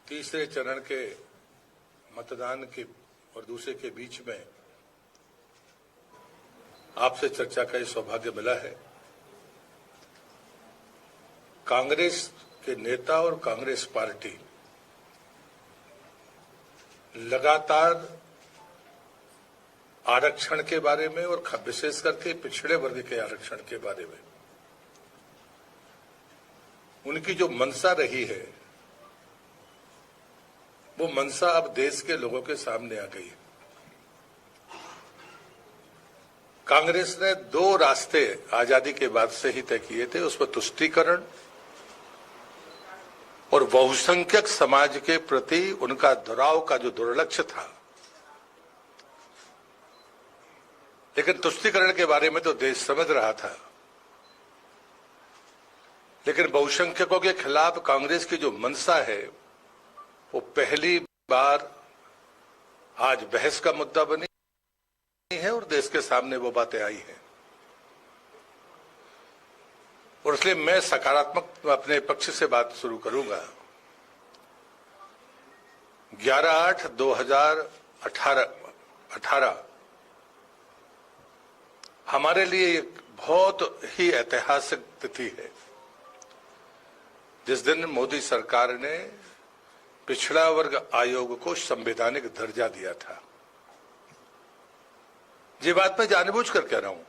तीसरे चरण के मतदान के और दूसरे के बीच में आपसे चर्चा का सौभाग्य मिला है। कांग्रेस के नेता और कांग्रेस पार्टी लगातार आरक्षण के बारे में और विशेष करके पिछड़े वर्ग के आरक्षण के बारे में उनकी जो मंशा रही है वो मंशा अब देश के लोगों के सामने आ गई है। कांग्रेस ने दो रास्ते आजादी के बाद से ही तय किए थे, उसमें तुष्टीकरण और बहुसंख्यक समाज के प्रति उनका दुराव का जो दुर्लक्ष्य था। लेकिन तुष्टीकरण के बारे में तो देश समझ रहा था, लेकिन बहुसंख्यकों के खिलाफ कांग्रेस की जो मंशा है वो पहली बार आज बहस का मुद्दा बनी है और देश के सामने वो बातें आई हैं। और इसलिए मैं सकारात्मक अपने पक्ष से बात शुरू करूंगा। 11/8/2018 हमारे लिए एक बहुत ही ऐतिहासिक तिथि है, जिस दिन मोदी सरकार ने पिछड़ा वर्ग आयोग को संवैधानिक दर्जा दिया था। ये बात मैं जानबूझकर कह रहा हूं,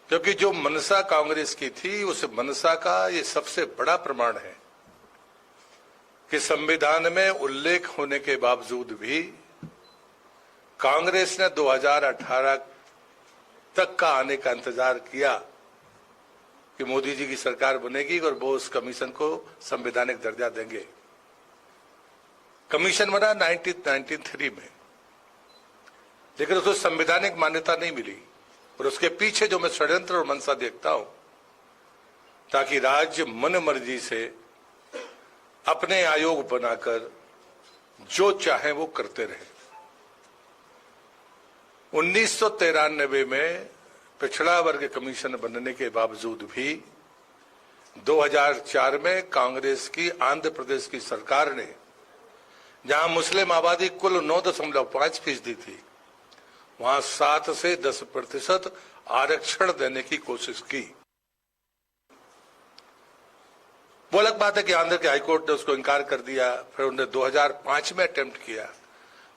क्योंकि जो मनसा कांग्रेस की थी उस मनसा का ये सबसे बड़ा प्रमाण है कि संविधान में उल्लेख होने के बावजूद भी कांग्रेस ने 2018 तक का आने का इंतजार किया कि मोदी जी की सरकार बनेगी और वो उस कमीशन को संवैधानिक दर्जा देंगे। कमीशन बना 1993 में, लेकिन उसको संवैधानिक मान्यता नहीं मिली। और उसके पीछे जो मैं षड्यंत्र और मंशा देखता हूं, ताकि राज्य मन मर्जी से अपने आयोग बनाकर जो चाहे वो करते रहे। 1993 में पिछड़ा वर्ग कमीशन बनने के बावजूद भी 2004 में कांग्रेस की आंध्र प्रदेश की सरकार ने, जहां मुस्लिम आबादी कुल 9.5% थी, वहां 7 से 10% आरक्षण देने की कोशिश की। वो अलग बात है कि आंध्र के हाईकोर्ट ने उसको इनकार कर दिया। फिर उन्होंने 2005 में अटेम्प्ट किया,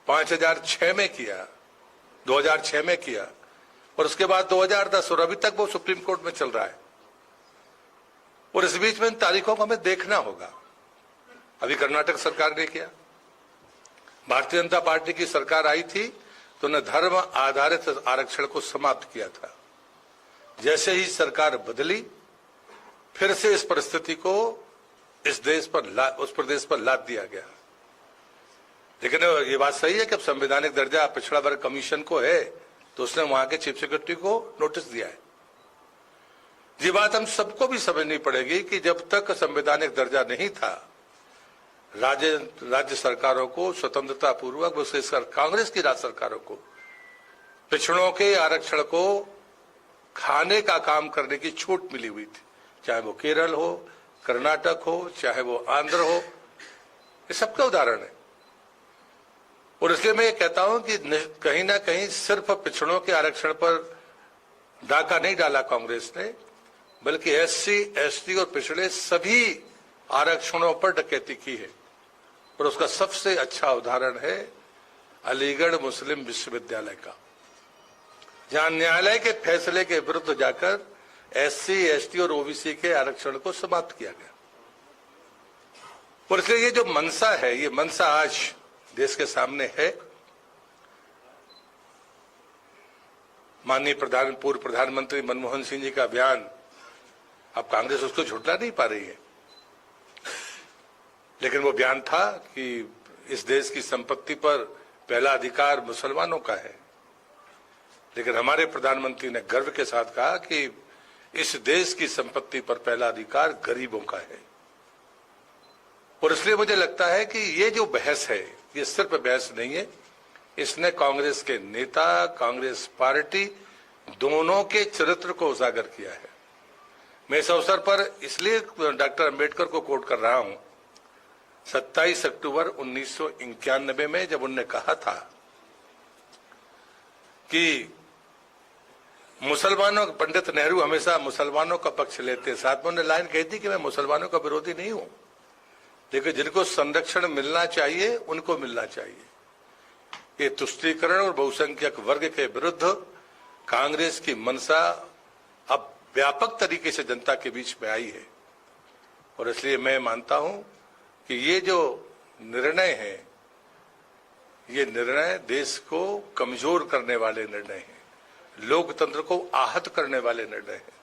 2006 में किया, 2006 में किया, और उसके बाद 2010 और अभी तक वो सुप्रीम कोर्ट में चल रहा है। और इस बीच में इन तारीखों को हमें देखना होगा। अभी कर्नाटक सरकार ने किया, भारतीय जनता पार्टी की सरकार आई थी तो उन्होंने धर्म आधारित आरक्षण को समाप्त किया था। जैसे ही सरकार बदली, फिर से इस परिस्थिति को इस देश पर उस प्रदेश पर लाद दिया गया। लेकिन ये बात सही है कि अब संवैधानिक दर्जा पिछड़ा वर्ग कमीशन को है, तो उसने वहां के चीफ सेक्रेटरी को नोटिस दिया है। ये बात हम सबको भी समझनी पड़ेगी कि जब तक संवैधानिक दर्जा नहीं था, राज्य सरकारों को स्वतंत्रता पूर्वक, विशेषकर कांग्रेस की राज्य सरकारों को पिछड़ों के आरक्षण को खाने का काम करने की छूट मिली हुई थी। चाहे वो केरल हो, कर्नाटक हो, चाहे वो आंध्र हो, ये सबका उदाहरण है। और इसलिए मैं ये कहता हूं कि कहीं ना कहीं सिर्फ पिछड़ों के आरक्षण पर डाका नहीं डाला कांग्रेस ने, बल्कि एससी, एसटी और पिछड़े सभी आरक्षणों पर डकैती की है। और उसका सबसे अच्छा उदाहरण है अलीगढ़ मुस्लिम विश्वविद्यालय का, जहां न्यायालय के फैसले के विरुद्ध जाकर एससी, एसटी और ओबीसी के आरक्षण को समाप्त किया गया। और इसलिए ये जो मंशा है, ये मंशा आज देश के सामने है। माननीय पूर्व प्रधानमंत्री मनमोहन सिंह जी का बयान, अब कांग्रेस उसको झुठला नहीं पा रही है, लेकिन वो बयान था कि इस देश की संपत्ति पर पहला अधिकार मुसलमानों का है। लेकिन हमारे प्रधानमंत्री ने गर्व के साथ कहा कि इस देश की संपत्ति पर पहला अधिकार गरीबों का है। और इसलिए मुझे लगता है कि ये जो बहस है, ये सिर्फ बहस नहीं है, इसने कांग्रेस के नेता, कांग्रेस पार्टी दोनों के चरित्र को उजागर किया है। मैं इस अवसर पर इसलिए डॉक्टर अंबेडकर को कोट कर रहा हूं 27 अक्टूबर 1991 में जब उनने कहा था कि मुसलमानों, पंडित नेहरू हमेशा मुसलमानों का पक्ष लेते हैं, साथ में उन्होंने लाइन कही थी कि मैं मुसलमानों का विरोधी नहीं हूं, लेकिन जिनको संरक्षण मिलना चाहिए उनको मिलना चाहिए। ये तुष्टीकरण और बहुसंख्यक वर्ग के विरुद्ध कांग्रेस की मंशा अब व्यापक तरीके से जनता के बीच में आई है, और इसलिए मैं मानता हूं कि ये जो निर्णय है, ये निर्णय देश को कमजोर करने वाले निर्णय हैं, लोकतंत्र को आहत करने वाले निर्णय हैं,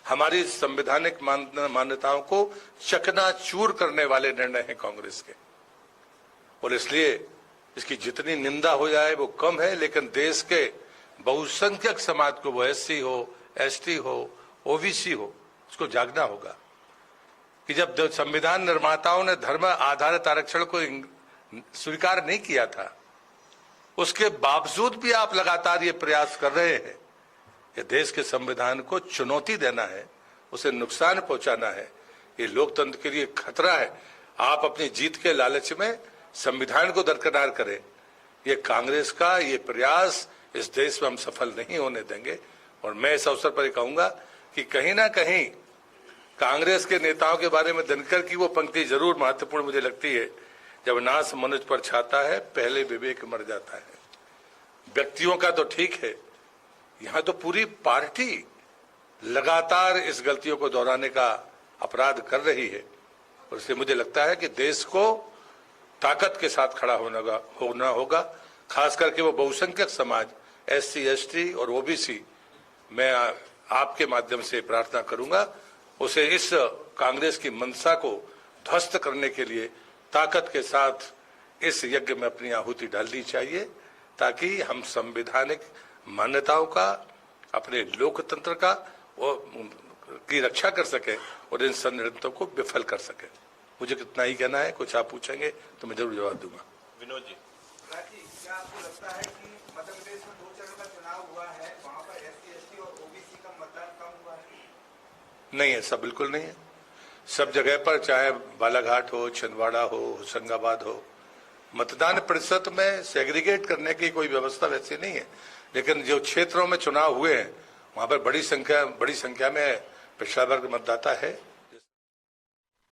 हमारी संवैधानिक मान्यताओं को चकनाचूर करने वाले निर्णय हैं कांग्रेस के। और इसलिए इसकी जितनी निंदा हो जाए वो कम है, लेकिन देश के बहुसंख्यक समाज को, वो एससी हो, एसटी हो, ओबीसी हो, उसको जागना होगा कि जब संविधान निर्माताओं ने धर्म आधारित आरक्षण को स्वीकार नहीं किया था, उसके बावजूद भी आप लगातार ये प्रयास कर रहे हैं। ये देश के संविधान को चुनौती देना है, उसे नुकसान पहुंचाना है, ये लोकतंत्र के लिए खतरा है। आप अपनी जीत के लालच में संविधान को दरकिनार करें, ये कांग्रेस का ये प्रयास इस देश में हम सफल नहीं होने देंगे। और मैं इस अवसर पर कहूंगा कि कहीं ना कहीं कांग्रेस के नेताओं के बारे में दिनकर की वो पंक्ति जरूर महत्वपूर्ण मुझे लगती है, जब नाश मनुज पर छाता है पहले विवेक मर जाता है। व्यक्तियों का तो ठीक है, यहां तो पूरी पार्टी लगातार इस गलतियों को दोहराने का अपराध कर रही है, और इसलिए मुझे लगता है कि देश को ताकत के साथ खड़ा होना होगा, खास करके वो बहुसंख्यक समाज एससी, एसटी और ओबीसी। मैं आपके माध्यम से प्रार्थना करूंगा उसे इस कांग्रेस की मंशा को ध्वस्त करने के लिए ताकत के साथ इस यज्ञ में अपनी आहुति डालनी चाहिए, ताकि हम संवैधानिक मान्यताओं का, अपने लोकतंत्र का की रक्षा कर सके और इन षड्यंत्रों को विफल कर सके। मुझे कितना ही कहना है, कुछ आप पूछेंगे तो मैं जरूर जवाब दूंगा। विनोद जी, क्या आपको लगता है कि मध्य प्रदेश में 2 चरण का चुनाव हुआ है, वहां पर एससी, एसटी और ओबीसी का मतदान कम हुआ है? नहीं, ऐसा बिल्कुल नहीं है। सब जगह पर, चाहे बालाघाट हो, छिंदवाड़ा हो, होशंगाबाद हो, मतदान प्रतिशत में सेग्रीगेट करने की कोई व्यवस्था वैसी नहीं है, लेकिन जो क्षेत्रों में चुनाव हुए हैं वहां पर बड़ी संख्या में पिछड़ा वर्ग मतदाता है।